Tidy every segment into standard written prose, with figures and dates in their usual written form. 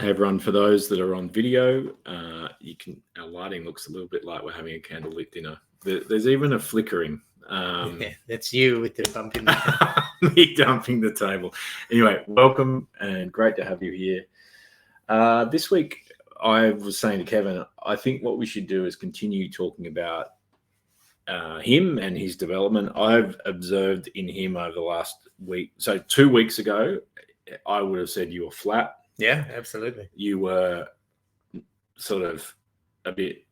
Hey everyone, for those that are on video, our lighting looks a little bit like we're having a candlelit dinner. There's even a flickering. Yeah, that's you with the bumping. Me dumping the table. Anyway, welcome and great to have you here. This week, I was saying to Kevin, I think what we should do is continue talking about him and his development. I've observed in him over the last week. So 2 weeks ago, I would have said you were flat. Yeah, absolutely. You were sort of a bit,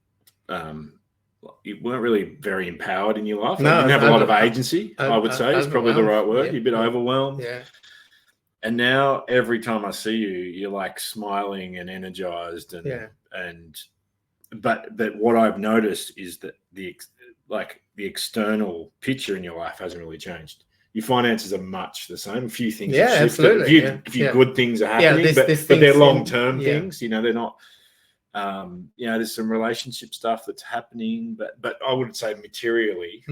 you weren't really very empowered in your life. No, you didn't have a lot of agency, I would say, is probably the right word. Yeah. You're a bit overwhelmed. Yeah. And now every time I see you, you're like smiling and energized. But what I've noticed is that the external picture in your life hasn't really changed. Your finances are much the same. A few things have shifted. Absolutely. A few good things are happening, but they're long-term things. You know, they're not. There's some relationship stuff that's happening, but I would say materially,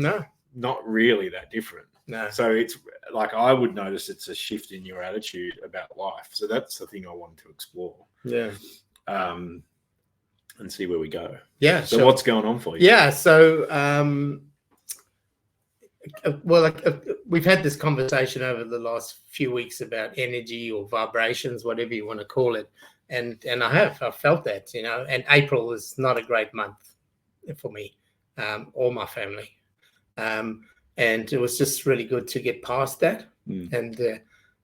not really that different. No. So it's like I would notice it's a shift in your attitude about life. So that's the thing I wanted to explore. Yeah. And see where we go. Yeah. So what's going on for you? Yeah. So. We've had this conversation over the last few weeks about energy or vibrations, whatever you want to call it, and I've felt that, you know. And April is not a great month for me or my family, and it was just really good to get past that. And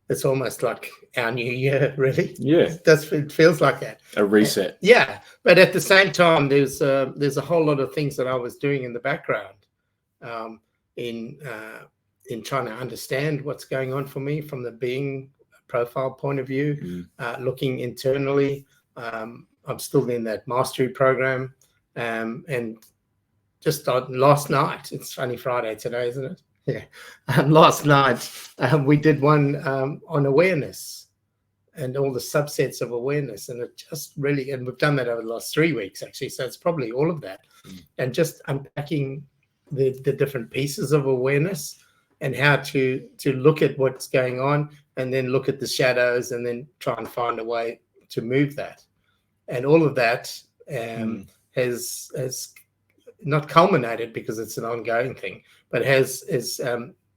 it's almost like our new year, really. Yeah, it feels like that. A reset. Yeah, but at the same time, there's a whole lot of things that I was doing in the background. In trying to understand what's going on for me from the being profile point of view, looking internally. I'm still in that mastery program, and just last night, it's only Friday today, isn't it? Yeah. Last night, we did one on awareness and all the subsets of awareness, and it just really, and we've done that over the last 3 weeks, actually, so it's probably all of that, and just unpacking the different pieces of awareness and how to look at what's going on and then look at the shadows and then try and find a way to move that. And all of that has not culminated because it's an ongoing thing, but has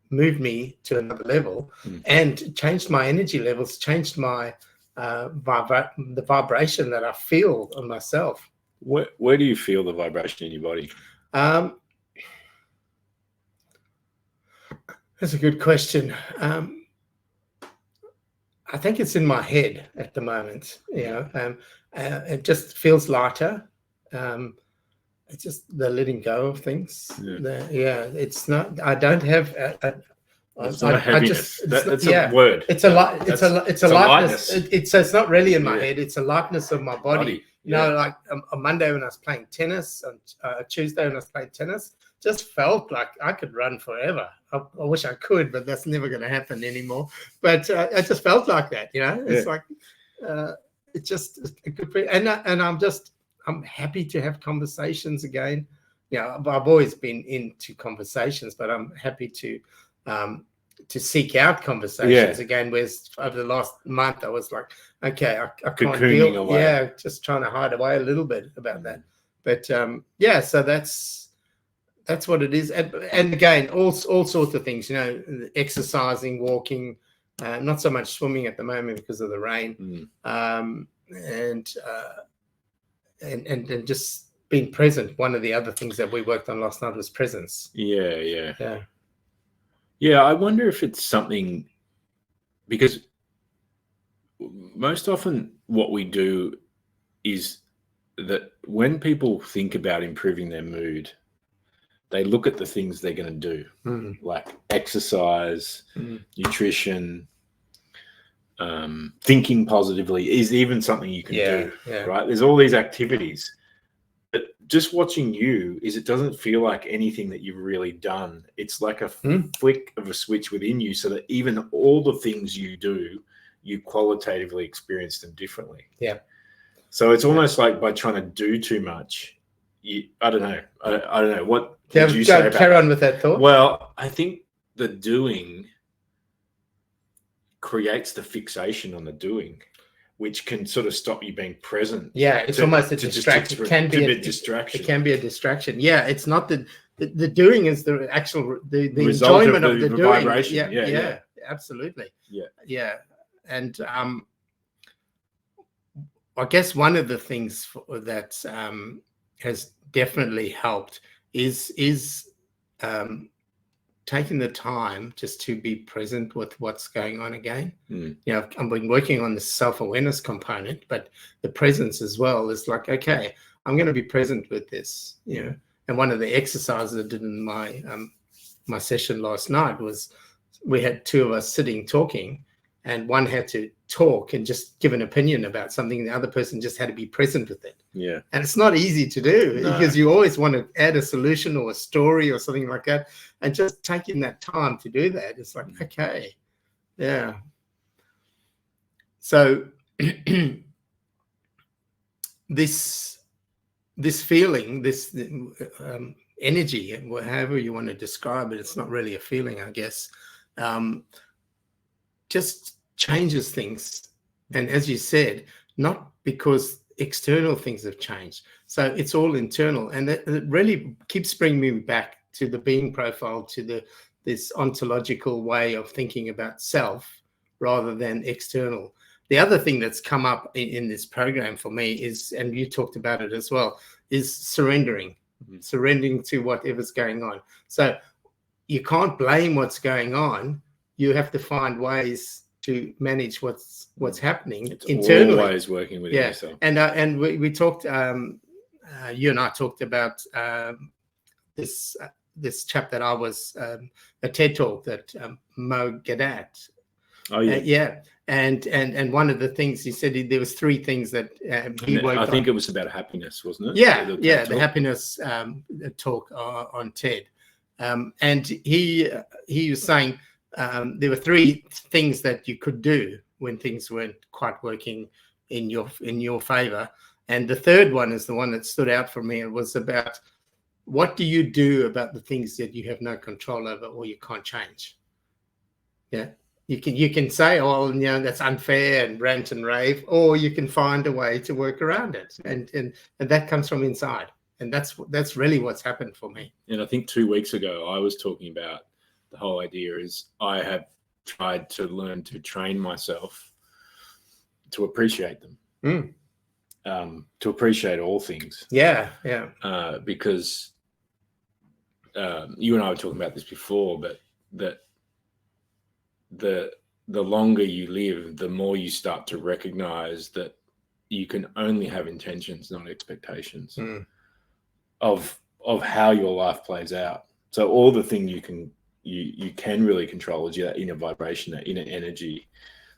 moved me to another level and changed my energy levels, changed my the vibration that I feel on myself. Where do you feel the vibration in your body? That's a good question. I think it's in my head at the moment. You know, it just feels lighter. It's just the letting go of things. It's not. I don't have. It's not a heaviness. That's a word. It's a lightness. It's not really in my head. It's a lightness of my body. You know, like on Monday when I was playing tennis, on Tuesday when I was playing tennis, just felt like I could run forever. I wish I could, but that's never going to happen anymore. But I just felt like that, you know. It's like it's just a good, and I'm happy to have conversations again. You know, I've always been into conversations, but I'm happy to seek out conversations again. Whereas over the last month, I was like, okay, I can't deal. Away. Yeah, just trying to hide away a little bit about that. But so that's what it is. And again, all sorts of things, you know, exercising, walking, not so much swimming at the moment because of the rain, and just being present. One of the other things that we worked on last night was presence. Yeah. I wonder if it's something, because most often what we do is that when people think about improving their mood, they look at the things they're going to do, like exercise, nutrition, thinking positively is even something you can do, right? There's all these activities. But just watching you it doesn't feel like anything that you've really done. It's like a flick of a switch within you, so that even all the things you do, you qualitatively experience them differently. Yeah. So it's almost like by trying to do too much, I don't know. I don't know. What would you say about carry on with that thought? Well, I think the doing creates the fixation on the doing. which can sort of stop you being present. Yeah, it's almost a distraction. It can be a distraction. It can be a distraction. Yeah, it's not the doing is the actual the result enjoyment of the doing. vibration. Yeah, absolutely. Yeah. And I guess one of the things that has definitely helped is taking the time just to be present with what's going on again. You know, I've been working on the self-awareness component, but the presence as well is like, okay, I'm going to be present with this, you know. And one of the exercises I did in my my session last night was we had two of us sitting talking, and one had to talk and just give an opinion about something. The other person just had to be present with it. Yeah. And it's not easy to do because you always want to add a solution or a story or something like that. And just taking that time to do that, it's like, okay, yeah. So this feeling, this energy, however you want to describe it, it's not really a feeling, I guess, just changes things. And as you said, not because external things have changed. So it's all internal. And that really keeps bringing me back to the being profile, to this ontological way of thinking about self rather than external. The other thing that's come up in this program for me is, and you talked about it as well, is surrendering, surrendering to whatever's going on. So you can't blame what's going on. You have to find ways to manage what's happening it's internally. Always working with yourself. And we talked. You and I talked about this chap that I was a TED talk that Mo Gadat. Oh yeah. And one of the things he said, there was three things that he worked on. I think it was about happiness, wasn't it? The happiness talk on TED. And he was saying there were three things that you could do when things weren't quite working in your favor. And the third one is the one that stood out for me. It was about, what do you do about the things that you have no control over or you can't change? Yeah. You can say, oh, you know, that's unfair and rant and rave, or you can find a way to work around it. And that comes from inside. And that's really what's happened for me. And I think 2 weeks ago, I was talking about the whole idea is I have tried to learn to train myself to appreciate them, to appreciate all things. Yeah. Because you and I were talking about this before, but that the longer you live, the more you start to recognize that you can only have intentions, not expectations of how your life plays out. So all the thing you can really control is your inner vibration, that inner energy,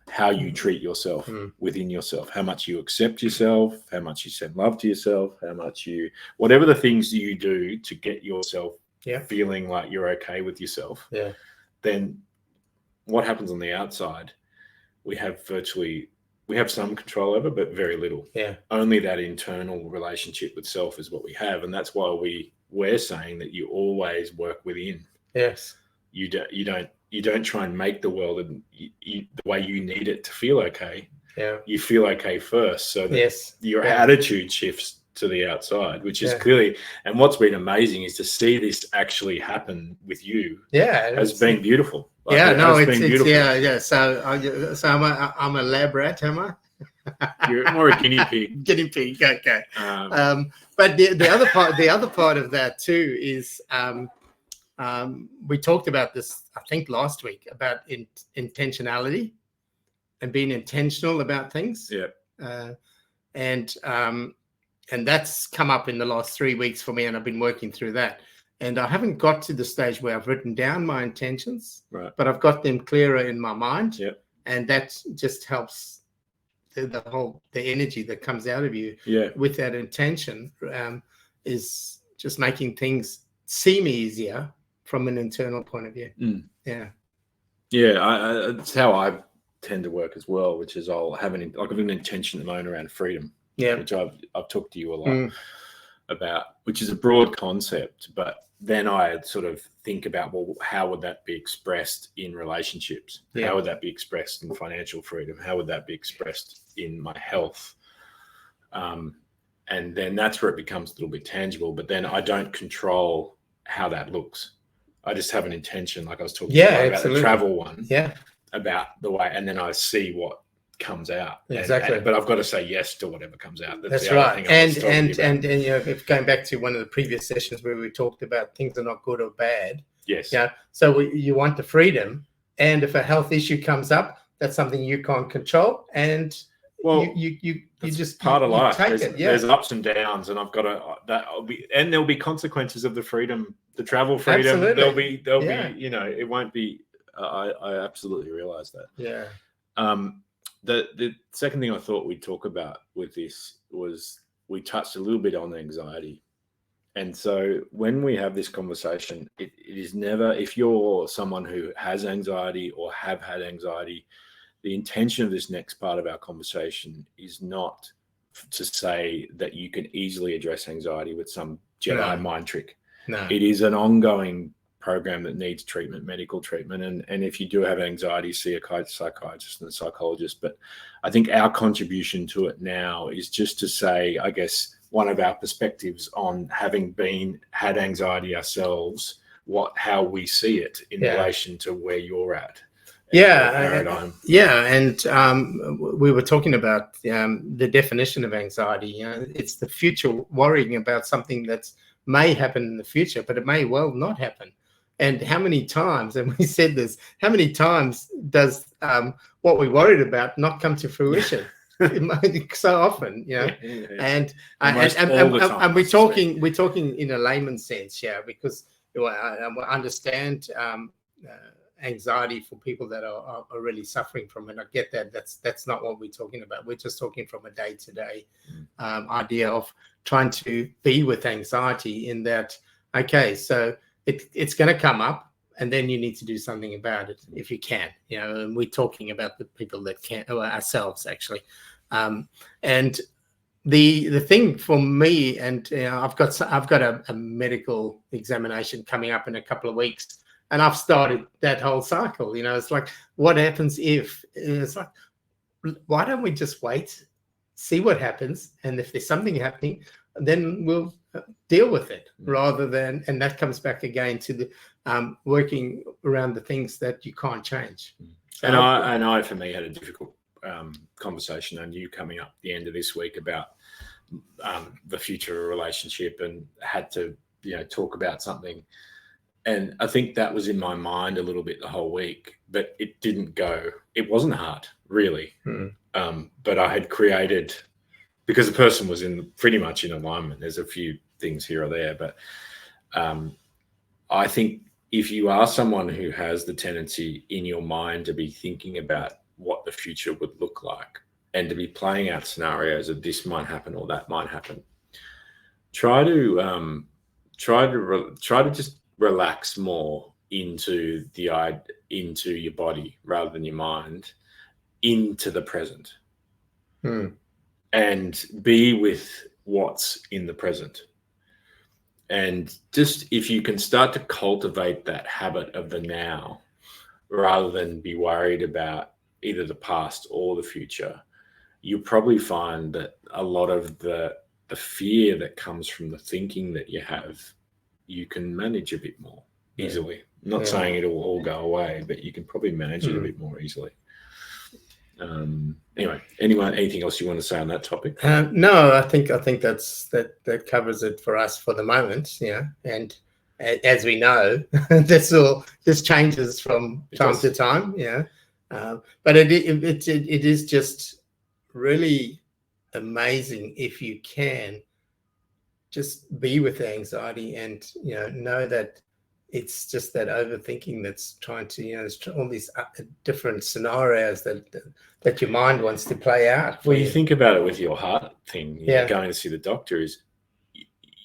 how you treat yourself within yourself, how much you accept yourself, how much you send love to yourself, how much whatever the things you do to get yourself feeling like you're okay with yourself. Yeah. Then what happens on the outside, we have some control over, but very little. Yeah. Only that internal relationship with self is what we have. And that's why we're saying that you always work within. Yes. You don't try and make the world the way you need it to feel okay. Yeah. You feel okay first, so that your attitude shifts to the outside, which is clearly, and what's been amazing is to see this actually happen with you. Yeah, has been beautiful. Like, it's beautiful. Yeah. So I'm a lab rat, am I? You're more a guinea pig. Guinea pig, okay. But the other part of that too is we talked about this, I think, last week about intentionality and being intentional about things. Yeah. And that's come up in the last 3 weeks for me, and I've been working through that. And I haven't got to the stage where I've written down my intentions, but I've got them clearer in my mind. Yeah. And that just helps the energy that comes out of you with that intention is just making things seem easier from an internal point of view. Yeah. Yeah, it's how I tend to work as well, which is I'll have an intention at the moment around freedom. Yeah, which I've talked to you a lot about, which is a broad concept, but then I sort of think about, well, how would that be expressed in relationships? Yeah. How would that be expressed in financial freedom? How would that be expressed in my health? And then that's where it becomes a little bit tangible, but then I don't control how that looks. I just have an intention, like I was talking about the travel one, about the way, and then I see what comes out. Exactly. But I've got to say yes to whatever comes out. That's right. And you know, if going back to one of the previous sessions where we talked about things are not good or bad. Yes. Yeah. So you want the freedom, and if a health issue comes up, that's something you can't control, and you just part of life. There's ups and downs, and I've got to and there'll be consequences of the freedom, the travel freedom. Absolutely. There'll be, you know, it won't be. I absolutely realize that. Yeah. The second thing I thought we'd talk about with this was we touched a little bit on anxiety. And so when we have this conversation, it is never, if you're someone who has anxiety or have had anxiety, the intention of this next part of our conversation is not to say that you can easily address anxiety with some Jedi mind trick. No. It is an ongoing program that needs treatment, medical treatment. And if you do have anxiety, see a psychiatrist and a psychologist. But I think our contribution to it now is just to say, I guess, one of our perspectives on having had anxiety ourselves, how we see it in relation to where you're at. And we were talking about the definition of anxiety. You know, it's the future, worrying about something that may happen in the future, but it may well not happen. And how many times, and we said this, how many times does what we worried about not come to fruition? So often, you know, and we're talking in a layman's sense, because I understand anxiety for people that are really suffering from it. I get that. That's not what we're talking about. We're just talking from a day-to-day idea of trying to be with anxiety in that. Okay, so it's going to come up, and then you need to do something about it if you can. You know, and we're talking about the people that can't, or ourselves actually. And the thing for me, and I've got a medical examination coming up in a couple of weeks, and I've started that whole cycle. You know, it's like, what happens if? It's like, why don't we just wait, see what happens, and if there's something happening, then we'll deal with it, rather than, and that comes back again to the working around the things that you can't change. So I for me had a difficult conversation on you coming up the end of this week about the future of a relationship, and had to talk about something, and I think that was in my mind a little bit the whole week, but it wasn't hard really. But I had created, because the person was pretty much in alignment. There's a few things here or there, but I think if you are someone who has the tendency in your mind to be thinking about what the future would look like, and to be playing out scenarios of this might happen or that might happen, try to just relax more into your body rather than your mind, into the present, and be with what's in the present. And just, if you can start to cultivate that habit of the now, rather than be worried about either the past or the future, you'll probably find that a lot of the fear that comes from the thinking that you have, you can manage a bit more easily. Not saying it'll all go away, but you can probably manage it a bit more easily. Anyway, anything else you want to say on that topic? No, I think that covers it for us for the moment. Yeah, and as we know, this changes from time to time. Yeah, but it is just really amazing if you can just be with the anxiety, and know that it's just that overthinking that's trying to, there's all these different scenarios that your mind wants to play out. Well, you think about it with your heart thing, going to see the doctor, is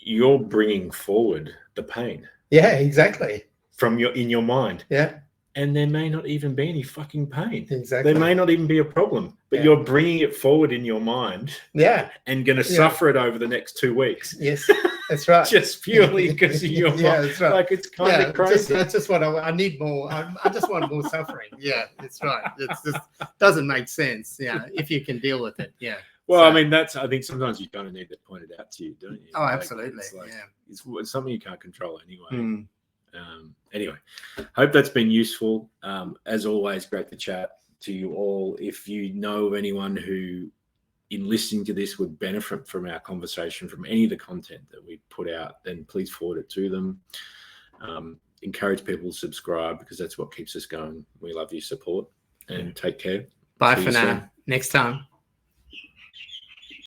you're bringing forward the pain. Yeah, exactly. In your mind. Yeah. and there may not even be any fucking pain. Exactly. There may not even be a problem, but you're bringing it forward in your mind. Yeah. And going to suffer it over the next 2 weeks. Yes, that's right. Just purely because of your mind. That's right. Like, it's kind of crazy. That's just what I need more. I just want more suffering. Yeah, that's right. It just doesn't make sense. Yeah, if you can deal with it. Yeah. Well, I mean, I think sometimes you kind of need that pointed out to you, don't you? Oh, absolutely. It's something you can't control anyway. Anyway, hope that's been useful. As always, great to chat to you all. If you know of anyone who, in listening to this, would benefit from our conversation, from any of the content that we put out, then please forward it to them. Encourage people to subscribe, because that's what keeps us going. We love your support, and take care. Bye for now. Next time.